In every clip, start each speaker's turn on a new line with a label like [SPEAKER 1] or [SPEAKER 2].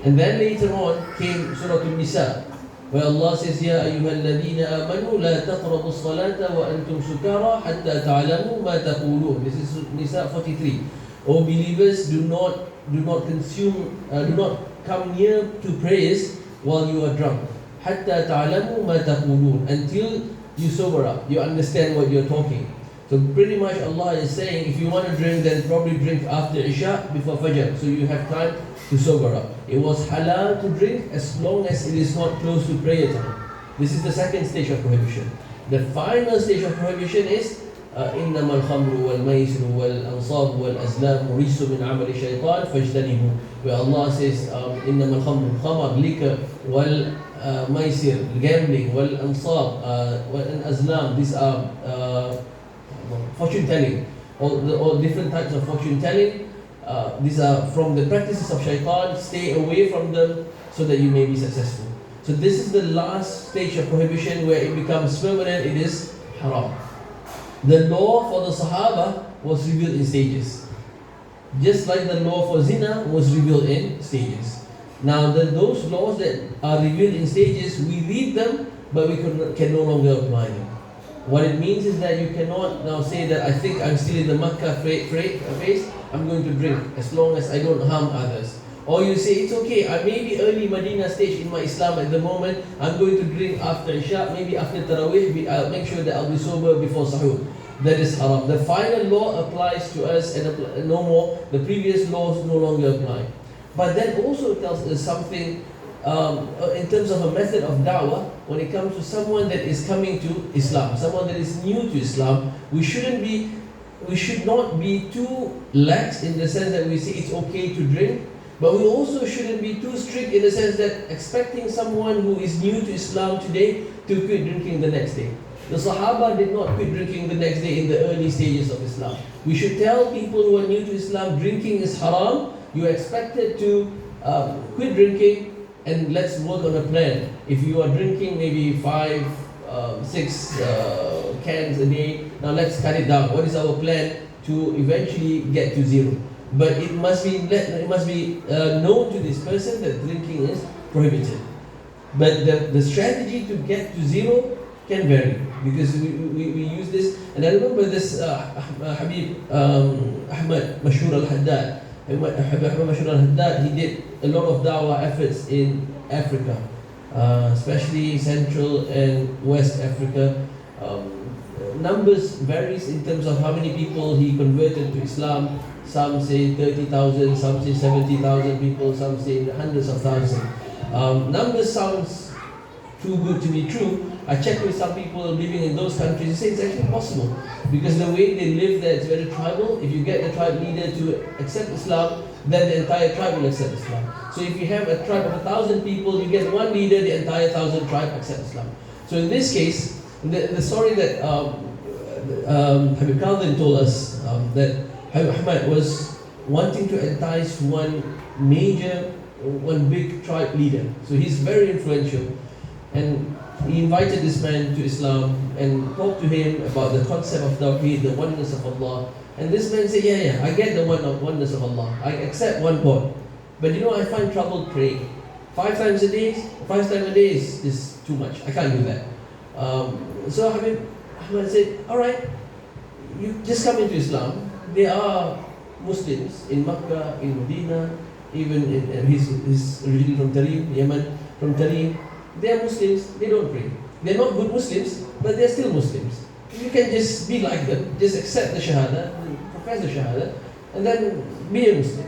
[SPEAKER 1] And then later on came Surah nisa, where Allah says, Ya ayyuhalladhina amanu la taqrabu as-salata wa antum sukara hatta ta'lamu ma taqulun. This is Nisa 43. O believers, do not come near to prayers while you are drunk. Hatta ta'lamu ma taqulun, until you sober up, you understand what you're talking. So pretty much Allah is saying, if you want to drink, then probably drink after Isha, before Fajr, so you have time to sober up. It was halal to drink as long as it is not close to prayer time. This is the second stage of prohibition. The final stage of prohibition is إنما الخمر والميسر والأنصاب والأزلام رجس من عمل الشيطان فاجتنبوه, where Allah says إنما الخمر, khamar, liquor, والميسر, gambling, والأنصاب, والأزلام, these are fortune telling, all different types of fortune telling. These are from the practices of shaitan. Stay away from them so that you may be successful. So this is the last stage of prohibition, where it becomes permanent. It is haram. The law for the Sahaba was revealed in stages, just like the law for zina was revealed in stages. Now those laws that are revealed in stages, we read them, but we can no longer apply them. What it means is that you cannot now say that I think I'm still in the Makkah phase, I'm going to drink as long as I don't harm others. Or you say it's okay, I may be early Medina stage in my Islam at the moment, I'm going to drink after Isha, maybe after Taraweeh, I'll make sure that I'll be sober before Sahur. That is haram. The final law applies to us, and no more. The previous laws no longer apply. But that also tells us something in terms of a method of da'wah. When it comes to someone that is coming to Islam, someone that is new to Islam, we should not be too lax in the sense that we say it's okay to drink, but we also shouldn't be too strict in the sense that expecting someone who is new to Islam today to quit drinking the next day. The Sahaba did not quit drinking the next day in the early stages of Islam. We should tell people who are new to Islam, drinking is haram. You are expected to quit drinking, and let's work on a plan. If you are drinking maybe 5, 6 cans a day, now let's cut it down. What is our plan to eventually get to zero? But it must be known to this person that drinking is prohibited. But the strategy to get to zero can vary, because we use this. And I remember this Habib Ahmad Mashhur al-Haddad. Ahmad Mashhur al-Haddad, he did a lot of da'wah efforts in Africa, especially Central and West Africa. Numbers varies in terms of how many people he converted to Islam. Some say 30,000, some say 70,000 people, some say hundreds of thousands. Numbers sounds too good to be true. I checked with some people living in those countries. They say it's actually possible, because the way they live there is very tribal. If you get the tribe leader to accept Islam, then the entire tribe will accept Islam. So if you have a tribe of 1,000 people, you get one leader, the entire 1,000 tribe accept Islam. So in this case, the story that Habib Khalid told us, that Habib Ahmad was wanting to entice one big tribe leader. So he's very influential, and he invited this man to Islam and talked to him about the concept of Tawheed, the oneness of Allah. And this man said, yeah, I get the oneness of Allah. I accept one God. But I find trouble praying. 5 times a day is too much. I can't do that. So Habib Ahmad said, alright, you just come into Islam. There are Muslims in Makkah, in Medina, even in he's originally from Tarim, Yemen, from Tarim. They are Muslims, they don't pray. They're not good Muslims, but they're still Muslims. You can just be like them, just accept the Shahada, profess the Shahada, and then be a Muslim.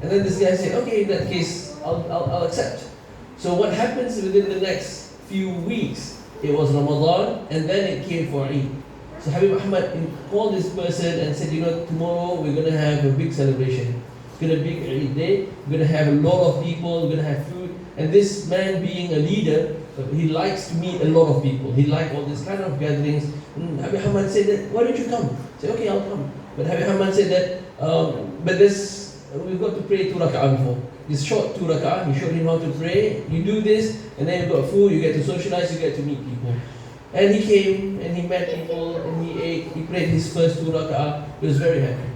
[SPEAKER 1] And then this guy said, okay, in that case, I'll accept. So what happens within the next few weeks, it was Ramadan, and then it came for Eid. So Habib Ahmad called this person and said, tomorrow we're going to have a big celebration. It's going to be a big Eid day. We're going to have a lot of people, we're going to have food. And this man being a leader, he likes to meet a lot of people. He likes all this kind of gatherings. And Habib Ahmad said that, why don't you come? I said, okay, I'll come. But Habib Ahmad said that, we've got to pray 2 rak'ah before. This short 2 rak'ah, he showed him how to pray. You do this, and then you've got food, you get to socialize, you get to meet people. And he came, and he met people, and he ate, he prayed his first 2 rak'ah. He was very happy.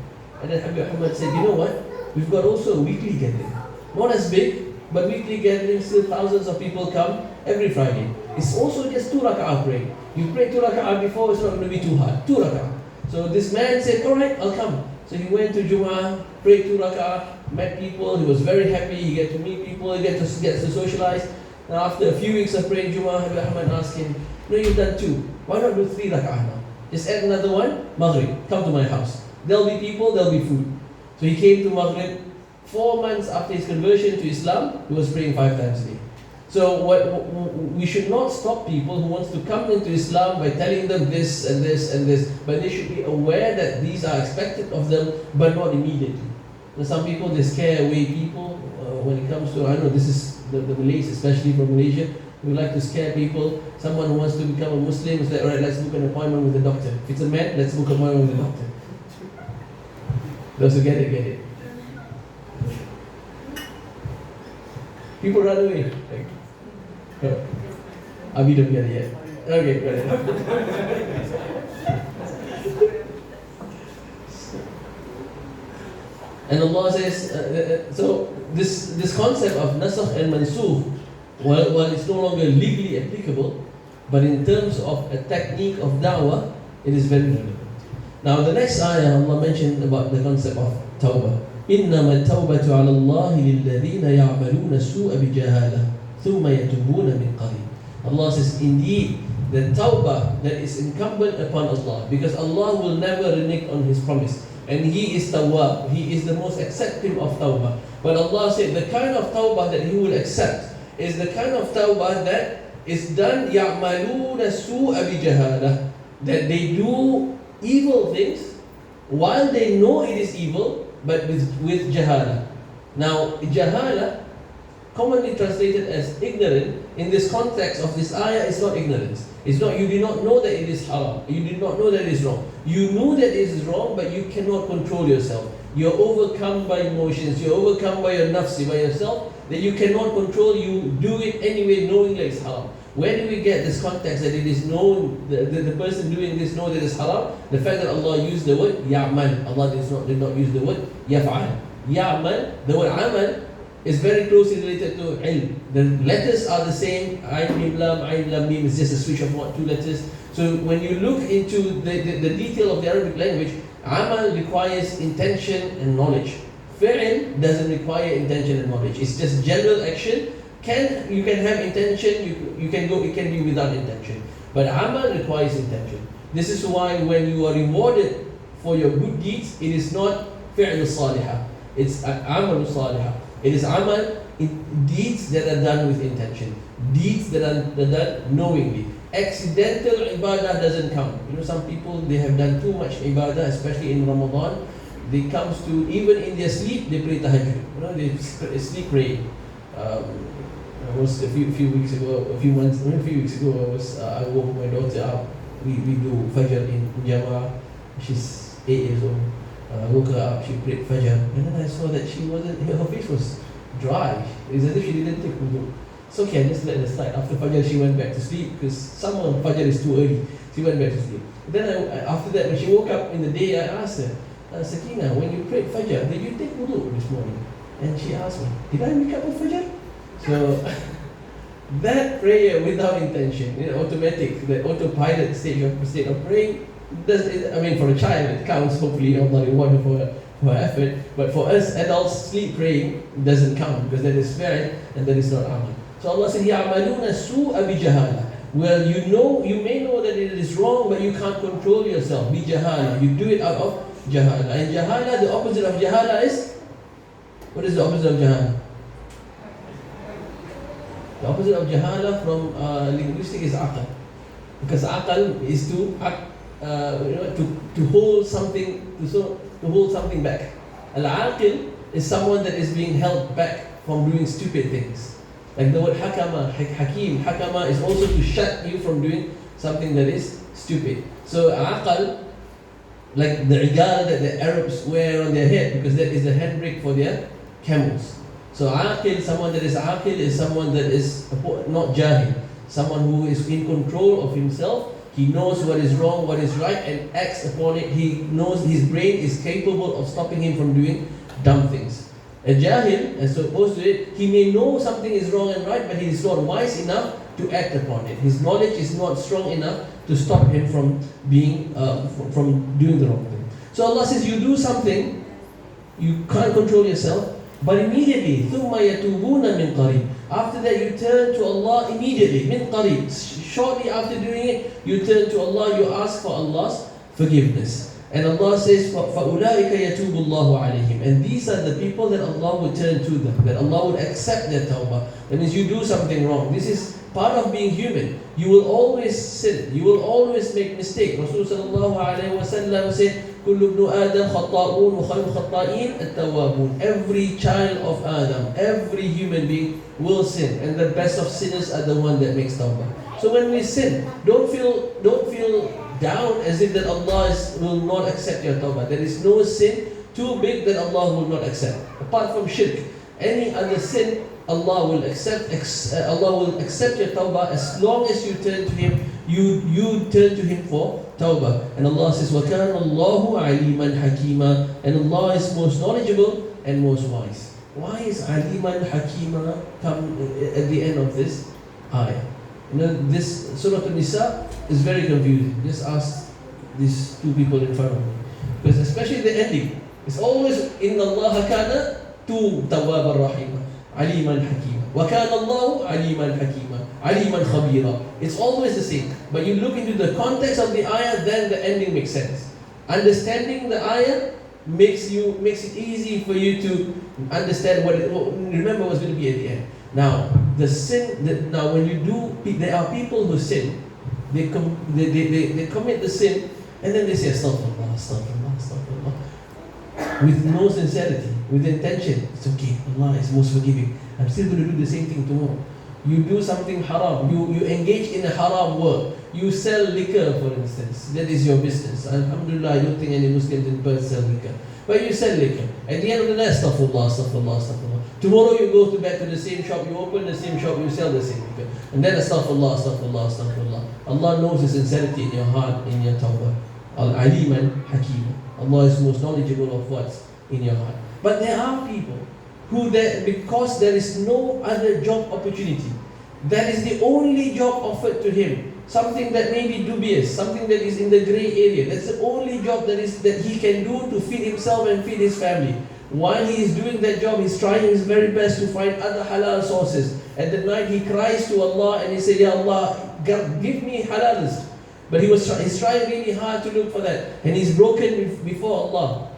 [SPEAKER 1] And then Habib Ahmad said, you know what? We've got also a weekly gathering. Not as big, But weekly gatherings, still thousands of people come every Friday. It's also just 2 rak'ah prayer. You pray 2 rak'ah before, it's not going to be too hard. 2 rak'ah. So this man said, alright, I'll come. So he went to Jum'ah, prayed 2 rak'ah, met people, he was very happy, he get to meet people, he gets to socialize. And after a few weeks of praying Jum'ah, Habib Ahmad asked him, no, you've done 2. Why not do 3 rak'ah now? Just add another one, Maghrib, come to my house. There'll be people, there'll be food. So he came to Maghrib. 4 months after his conversion to Islam, he was praying 5 times a day. So we should not stop people who wants to come into Islam by telling them this and this and this, but they should be aware that these are expected of them, but not immediately. And some people, they scare away people when it comes to, I know this is the Malays, especially from Malaysia, we like to scare people. Someone who wants to become a Muslim is like, alright, let's book an appointment with a doctor. If it's a man, let's book an appointment with a doctor. Those who get it. People run away. Like, oh, Abi don't get it yet. Okay, got it. And Allah says, so this concept of nasakh and mansukh, while it's no longer legally applicable, but in terms of a technique of da'wah, it is very relevant. Now the next ayah, Allah mentioned about the concept of tawbah. إنما التوبة على الله للذين يعملون السوء بجهالة ثم يتوبون من قريب. Allah says, indeed, the tawbah that is incumbent upon Allah, because Allah will never renege on His promise, and He is tawwab, He is the most accepting of tawbah. But Allah said the kind of tawbah that He will accept is the kind of tawbah that is done يعملون السوء بجهالة, that they do evil things while they know it is evil, but with jahala. Now, jahala, commonly translated as ignorant, in this context of this ayah, is not ignorance. It's not, you did not know that it is haram. You did not know that it is wrong. You knew that it is wrong, but you cannot control yourself. You're overcome by emotions. You're overcome by your nafsi, by yourself, that you cannot control. You do it anyway, knowing that it's haram. Where do we get this context that it is known, the person doing this know that it's haram? The fact that Allah used the word ya'mal. Allah did not use the word yaf'al. Ya'mal, the word amal, is very closely related to ilm. The letters are the same. Ayn mim lam mim is just a switch of 2 letters. So when you look into the detail of the Arabic language, amal requires intention and knowledge. Fi'l doesn't require intention and knowledge. It's just general action. You can have intention, it can be without intention. But amal requires intention. This is why when you are rewarded for your good deeds, it is not fi'l salihah. It's amal salihah. It is amal, deeds that are done with intention. Deeds that are done knowingly. Accidental ibadah doesn't count. You know, some people, they have done too much ibadah, especially in Ramadan. They comes to, even in their sleep, they pray tahajjud. You know, they sleep praying. I was a few weeks ago, I woke my daughter up. We do Fajr in Jama. She's 8 years old. I woke her up, she prayed Fajr. And then I saw that her face was dry. It's as if she didn't take wudu. It's okay, I just let her slide. After Fajr, she went back to sleep because somehow Fajr is too early. She went back to sleep. Then after that, when she woke up in the day, I asked her, Sakina, when you prayed Fajr, did you take wudu this morning? And she asked me, did I wake up with Fajr? So that prayer without intention, automatic, the autopilot state of praying, for a child it counts. Hopefully Allah reward her for her effort. But for us adults, sleep praying doesn't count because that is fi'l and that is not amal. So Allah said, يَعْمَلُونَ السُّوءَ بِجَهَالَةٍ. Well, you may know that it is wrong, but you can't control yourself. Bijahala, you do it out of jahala. And jahala, the opposite of jahala is, what is the opposite of jahala? The opposite of jahala from linguistic is aqal, because aqal is to hold something to hold something back. Al-aqil is someone that is being held back from doing stupid things. Like the word hakama, hakim, hakama is also to shut you from doing something that is stupid. So aqal, like the igal that the Arabs wear on their head, because that is the handbrake for their camels. So aqil, someone that is aqil, is someone that is not jahil, someone who is in control of himself. He knows what is wrong, what is right, and acts upon it. He knows his brain is capable of stopping him from doing dumb things. A jahil, as opposed to it, he may know something is wrong and right, but he is not wise enough to act upon it. His knowledge is not strong enough to stop him from being from doing the wrong thing. So Allah says, you do something, you can't control yourself, but immediately, ثُمَّ يَتُوبُونَ مِنْ قَرِيبٍ. After that, you turn to Allah immediately, min qareeb. Shortly after doing it, you turn to Allah, you ask for Allah's forgiveness. And Allah says, فَأُولَٰئِكَ يَتُوبُ اللَّهُ عَلَيْهِمْ. And these are the people that Allah would turn to them, that Allah would accept their tawbah. That means you do something wrong. This is part of being human. You will always sin. You will always make mistakes. Rasulullah sallallahu alayhi wa sallam said, كُلُّ ابْنُ آدَمْ خَطَّاءُونَ وَخَيْرُ الْخَطَّائِينَ التَّوَّابُونَ. Every child of Adam, every human being will sin. And the best of sinners are the one that makes tawbah. So when we sin, don't feel down as if that Allah will not accept your tawbah. There is no sin too big that Allah will not accept. Apart from shirk, any other sin, Allah will accept. Allah will accept your tawbah as long as you turn to Him. You turn to Him for tawbah. And Allah says, وَكَانَ اللَّهُ عَلِيمًا حَكِيمًا. And Allah is most knowledgeable and most wise. Why is Aliman Hakima come at the end of this ayah? You know, this Surah Nisa is very confusing. Just ask these two people in front of me. Because especially the ending, it's always Inna Allah kana tu tawwab ar-rahima, aliman hakima. Wa kana Allah aliman hakima, aliman khabira. It's always the same. But you look into the context of the ayah, then the ending makes sense. Understanding the ayah makes it easy for you to understand remember what's going to be at the end. Now, the sin now when you do, there are people who sin. They commit the sin and then they say astaghfirullah, astaghfirullah, astaghfirullah, with no sincerity, with intention. It's okay, Allah is most forgiving. I'm still going to do the same thing tomorrow. You do something haram, you engage in a haram work. You sell liquor, for instance. That is your business. Alhamdulillah, I don't think any Muslims in Perth sell liquor. But you sell liquor. At the end of the night, astaghfirullah, astaghfirullah, astaghfirullah. Tomorrow you go back to the same shop, you open the same shop, you sell the same liquor. And then astaghfirullah, astaghfirullah, astaghfirullah. Allah knows the sincerity in your heart, in your tawbah. Al-Aliman Hakim. Allah is most knowledgeable of what's in your heart. But there are people who, because there is no other job opportunity, that is the only job offered to him. Something that may be dubious, something that is in the grey area. That's the only job that he can do to feed himself and feed his family. While he is doing that job, he's trying his very best to find other halal sources. At the night, he cries to Allah and he says, Ya Allah, give me halal rizq. But he's trying really hard to look for that. And he's broken before Allah.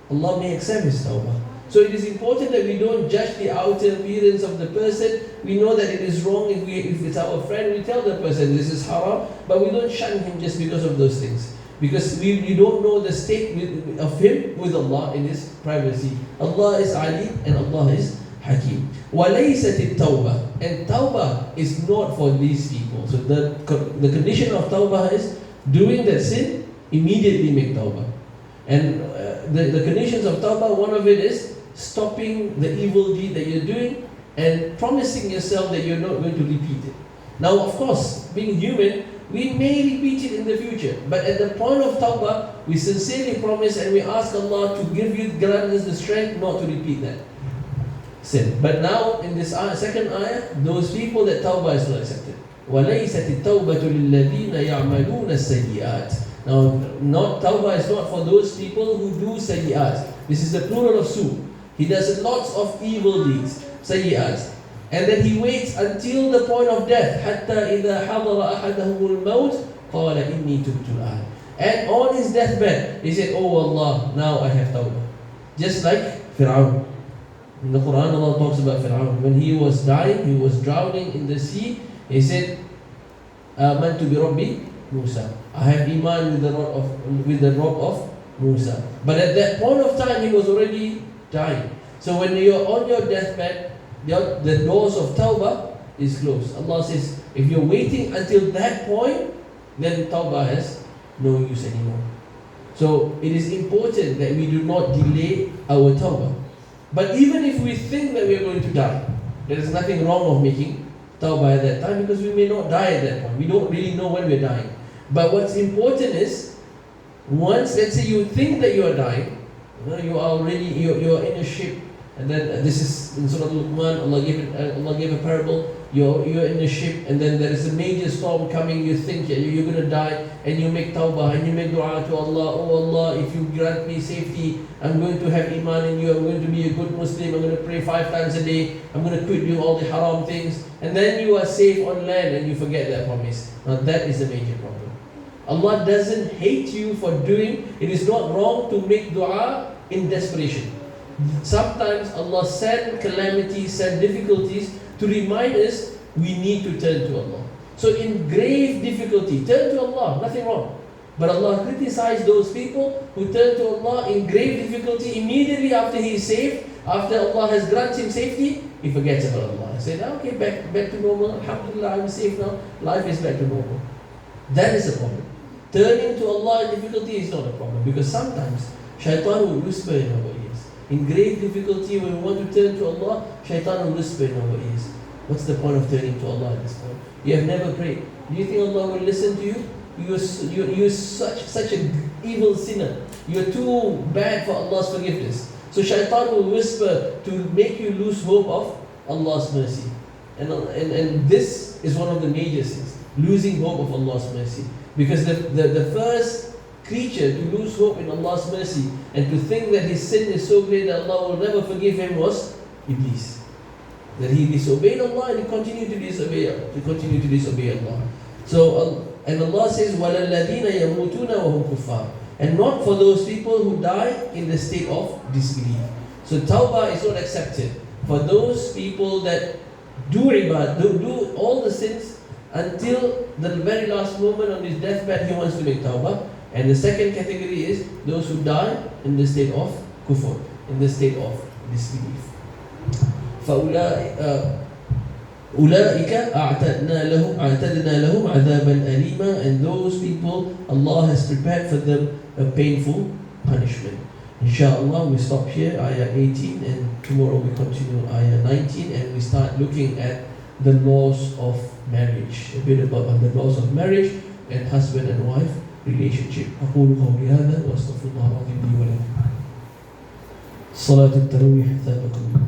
[SPEAKER 1] Allah may accept his tawbah. So it is important that we don't judge the outer appearance of the person. We know that it is wrong. If it's our friend, we tell the person this is haram, but we don't shun him just because of those things. Because we don't know the state of him with Allah in his privacy. Allah is Ali and Allah is Hakim. وَلَيْسَتِ التَّوْبَةِ. And tawbah is not for these people. So the condition of tawbah is doing that sin, immediately make tawbah. And the conditions of tawbah, one of it is stopping the evil deed that you're doing and promising yourself that you're not going to repeat it. Now, of course, being human, we may repeat it in the future. But at the point of tawbah, we sincerely promise and we ask Allah to grant us the strength not to repeat that sin. But now, in this second ayah, those people that tawbah is not accepted. وَلَيْسَتِ التَّوْبَةُ لِلَّذِينَ يَعْمَلُونَ السَّيِّئَاتِ. Now, tawbah is not for those people who do sayyi'at. This is the plural of su. He does lots of evil deeds, sayyi'at. And then he waits until the point of death. حَتَّى إِذَا حَضَرَ أَحَدَهُمُ الْمَوْتِ قَالَ إِنِّي تُبْتُ الْآنَ. And on his deathbed, he said, Oh Allah, now I have tawbah. Just like Fir'aun. In the Quran, Allah talks about Fir'aun. When he was dying, he was drowning in the sea, he said, آمَنْتُ بِرَبِّ Musa. I have iman with the rock of Musa. But at that point of time, he was already dying. So when you're on your deathbed, the doors of tawbah is closed. Allah says, if you're waiting until that point, then tawbah has no use anymore. So it is important that we do not delay our tawbah. But even if we think that we are going to die, there is nothing wrong of making tawbah at that time, because we may not die at that point. We don't really know when we're dying. But what's important is, once, let's say you think that you are dying, you're in a ship, And then this is in Surah Luqman, Allah gave a parable. You're in a ship, and then there is a major storm coming. You think you're going to die, and you make tawbah, and you make dua to Allah. Oh Allah, if you grant me safety, I'm going to have iman in you. I'm going to be a good Muslim. I'm going to pray 5 times a day. I'm going to quit doing all the haram things. And then you are safe on land, and you forget that promise. Now that is a major problem. Allah doesn't hate you for doing. It is not wrong to make dua in desperation. Sometimes Allah send calamities, send difficulties to remind us we need to turn to Allah. So in grave difficulty, turn to Allah, nothing wrong. But Allah criticized those people who turn to Allah in grave difficulty immediately after he is saved, after Allah has granted him safety, he forgets about Allah. He said, okay, back to normal, alhamdulillah, I'm safe now, life is back to normal. That is a problem. Turning to Allah in difficulty is not a problem, because sometimes shaitan will whisper in our ears. In grave difficulty, when we want to turn to Allah, shaitan will whisper in our ears. What's the point of turning to Allah at this point? You have never prayed. Do you think Allah will listen to you? You're such an evil sinner. You're too bad for Allah's forgiveness. So shaitan will whisper to make you lose hope of Allah's mercy. And this is one of the major sins, losing hope of Allah's mercy. Because the first creature to lose hope in Allah's mercy and to think that his sin is so great that Allah will never forgive him was Iblis. That he disobeyed Allah and he continued to disobey Allah. So, and Allah says, وَلَلَّذِينَ يَمُوتُونَ وَهُمْ كُفَّارٌ. And not for those people who die in the state of disbelief. So tawbah is not accepted for those people that do all the sins until the very last moment on his deathbed he wants to make tawbah. And the second category is those who die in the state of kufr, in the state of disbelief. أُولَٰئِكَ أَعْتَدْنَا لَهُمْ عَذَابًا أَلِيمًا. And those people, Allah has prepared for them a painful punishment. Inshallah, we stop here, ayah 18, and tomorrow we continue ayah 19, and we start looking at the laws of marriage, a bit about the laws of marriage and husband and wife relationship. أقول قولي هذا وأستغفر الله العظيم لي ولكم. صلاة التراويح ثابكم.